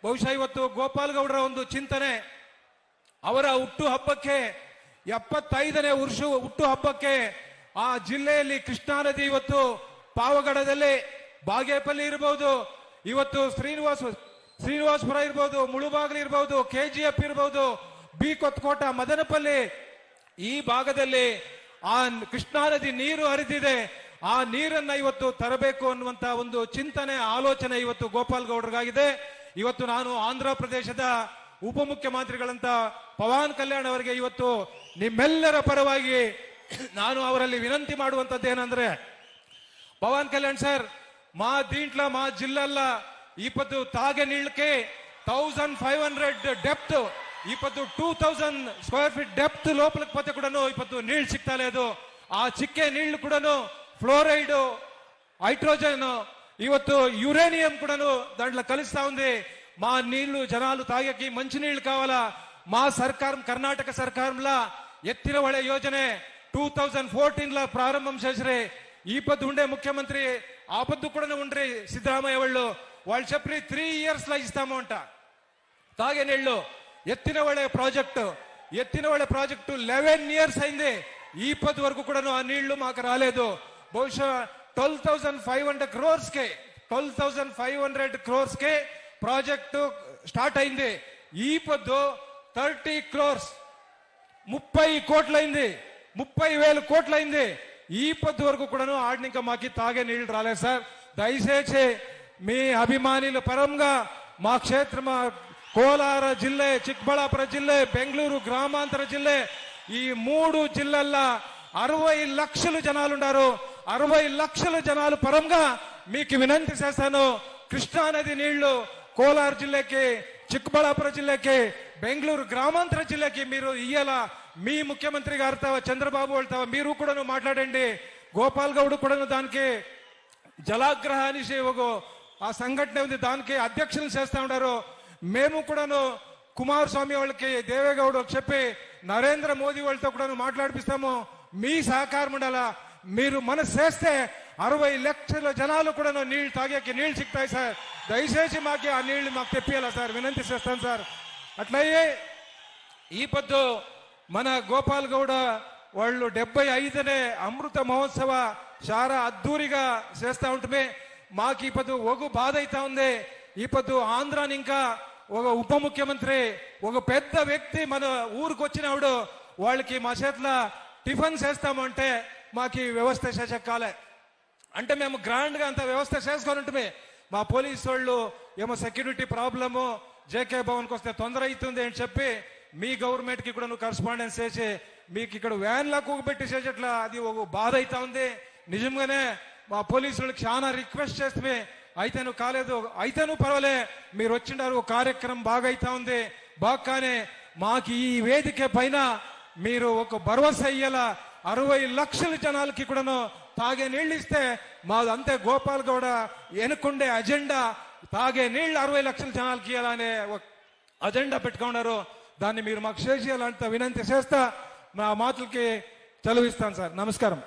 ಬಹುಶಃ ಇವತ್ತು ಗೋಪಾಲ್ ಗೌಡರ ಒಂದು ಚಿಂತನೆ, ಅವರ ಹುಟ್ಟು ಹಬ್ಬಕ್ಕೆ 75ನೇ ಹುಟ್ಟು ಹಬ್ಬಕ್ಕೆ ಆ ಜಿಲ್ಲೆಯಲ್ಲಿ ಕೃಷ್ಣಾ ನದಿ ಇವತ್ತು ಪಾವಗಡದಲ್ಲಿ ಬಾಗೇಪಲ್ಲಿ ಇರಬಹುದು, ಇವತ್ತು ಶ್ರೀನಿವಾಸಪುರ ಇರಬಹುದು, ಮುಳುಬಾಗಿಲು ಇರಬಹುದು, KGF ಇರಬಹುದು, ಬಿ ಕೊತ್ಕೋಟ, ಮದನಪಲ್ಲಿ, ಈ ಭಾಗದಲ್ಲಿ ಆ ಕೃಷ್ಣಾ ನದಿ ನೀರು ಹರಿದಿದೆ. ಆ ನೀರನ್ನ ಇವತ್ತು ತರಬೇಕು ಅನ್ನುವಂತ ಒಂದು ಚಿಂತನೆ, ಆಲೋಚನೆ ಇವತ್ತು ಗೋಪಾಲ್ ಗೌಡರಿಗಾಗಿದೆ. ಇವತ್ತು ನಾನು ಆಂಧ್ರ ಪ್ರದೇಶದ ಉಪಮುಖ್ಯಮಂತ್ರಿಗಳಂತ ಪವನ್ ಕಲ್ಯಾಣ್ ಅವರಿಗೆ ಇವತ್ತು ನಿಮ್ಮೆಲ್ಲರ ಪರವಾಗಿ ನಾನು ಅವರಲ್ಲಿ ವಿನಂತಿ ಮಾಡುವಂತದ್ದೇನೆಂದ್ರೆ, ಪವನ್ కళ్యాణ్ సార్, మా దీంట్లో మా జిల్లాల్లో ఇప్పుడు తాగే నీళ్ళకి 1500 డెప్త్, ఇప్పుడు 2000 స్క్వేర్ ఫీట్ డెప్త్ లోపలికి పోతే కూడాను ఇప్పుడు నీళ్లు సిక్తా లేదు. ఆ చిక్కే నీళ్లు కూడాను ఫ్లోరైడ్, హైడ్రోజన్, ಇವತ್ತು యురేనియం కూడాను దాంట్లో కలుస్తా ఉంది. మా నీళ్లు జనాలు తాగేకి మంచి నీళ్లు కావాలా. మా సర్కారం, కర్ణాటక సర్కారంలో ఎత్తిన ఒಳೆ యోజನೆ 2014 ప్రారంభం చేసిరే. ఈ పొద్దు ఉండే ముఖ్యమంత్రి ఆ పొద్దు కూడా ఉండ్రి సిద్ధరామయ్య వాళ్ళు చెప్పి 3 years ఇస్తాము అంట తాగే నీళ్లు. ఎత్తిన ఒಳೆ ప్రాజెక్టు 11 years అయింది. ఈ పొద్దు వరకు కూడా ఆ నీళ్లు మాకు రాలేదు. బహుశా 12,500 crores కే ప్రాజెక్టు స్టార్ట్ అయింది. ఈ పొద్దు 30 crores 30 కోట్లయింది, 30,000 కోట్లయింది. ఈ పొద్దు వరకు కూడాను ఆడిని ఇంకా మాకి తాగే నీళ్లు రాలేదు సార్. దయచేసి మీ అభిమానుల పరంగా మా క్షేత్ర, కోలార జిల్ಲೆ, చిಕ್ಕబಳ್ಳಾಪುರ జిల్ಲೆ, బెంగళూరు గ్రామాంతర జిల్ಲೆ, ఈ 3 జిల్లాల్లో 60 లక్షల జనాలు ఉన్నారు. 60 లక్షల జనాలు పరంగా మీకు వినంతి చేస్తాను. కృష్ణా నది నీళ్లు కోలార్ జిల్లాకి, చిಕ್ಕబಳ್ಳಾಪುರ జిల్లాకి, బెంగళూరు గ్రామాంతర జిల్లాకి మీరు ఇయ్యాల. మీ ముఖ్యమంత్రి గారితో, చంద్రబాబు వాళ్ళతో మీరు కూడా మాట్లాడండి. గోపాల్ గౌడ్ కూడా దానికి జలాగ్రహ అనేసి ఒక ఆ సంఘటన ఉంది, దానికి అధ్యక్షులు చేస్తా ఉన్నారు. మేము కూడాను కుమారస్వామి వాళ్ళకి, దేవేగౌడ్ చెప్పి నరేంద్ర మోదీ వాళ్ళతో కూడా మాట్లాడిపిస్తాము. మీ సహకారం ఉండాలా. మీరు మనసు చేస్తే 60 లక్షల జనాలు కూడా నీళ్లు తాగేకి నీళ్లు సిక్తాయి సార్. దయచేసి మాకు ఆ నీళ్లు మాకు తెప్పియాలా సార్, వినంతి చేస్తాను సార్. అట్లయ్యే ఈ పొద్దు మన గోపాల్ గౌడ వాళ్ళు 75ನೇ అమృత మహోత్సవ చాలా అద్దూరిగా చేస్తా ఉంటే మాకు ఈ పొద్దు ఒక బాధ అయితా ఉంది. ఈ పొద్దు ఆంధ్రాని ఇంకా ఒక ఉప ముఖ్యమంత్రి, ఒక పెద్ద వ్యక్తి మన ఊరికి వచ్చినప్పుడు వాళ్ళకి మా చేతిలో టిఫిన్ చేస్తామంటే మాకు వ్యవస్థ చేసక్కాలే. అంటే మేము గ్రాండ్ గా అంత వ్యవస్థ చేసుకొని ఉంటే మా పోలీసు వాళ్ళు ఏమో సెక్యూరిటీ ప్రాబ్లము, జేకే భవన్కి వస్తే తొందర అవుతుంది అని చెప్పి మీ గవర్నమెంట్ కి కూడా నువ్వు కరస్పాండెన్స్ చేసి మీకు ఇక్కడ వ్యాన్లా కూగబెట్టి చేసేట్లా అది ఒక బాధ అవుతా ఉంది. నిజంగానే మా పోలీసులకు చాలా రిక్వెస్ట్ చేస్తే అయితేను కాలేదు, అయితేను పర్వాలే, మీరు వచ్చిండారు, కార్యక్రమం బాగా అవుతా ఉంది. బాగానే మాకు ఈ వేదిక పైన మీరు ఒక భరోసా ఇయ్యాల. 60 లక్షల జనాలకి కూడాను తాగే నీళ్ళు ఇస్తే మాది అంతే. గోపాల్ గౌడ వెనుకుండే అజెండా తాగే నీళ్లు 60 లక్షల జనాలకి ఇవ్వాలనే అజెండా పెట్టుకున్నారు. దాన్ని మీరు మాకు చేయాలంత వినంతి చేస్తా మా మాటలకి చదివిస్తాను సార్. నమస్కారం.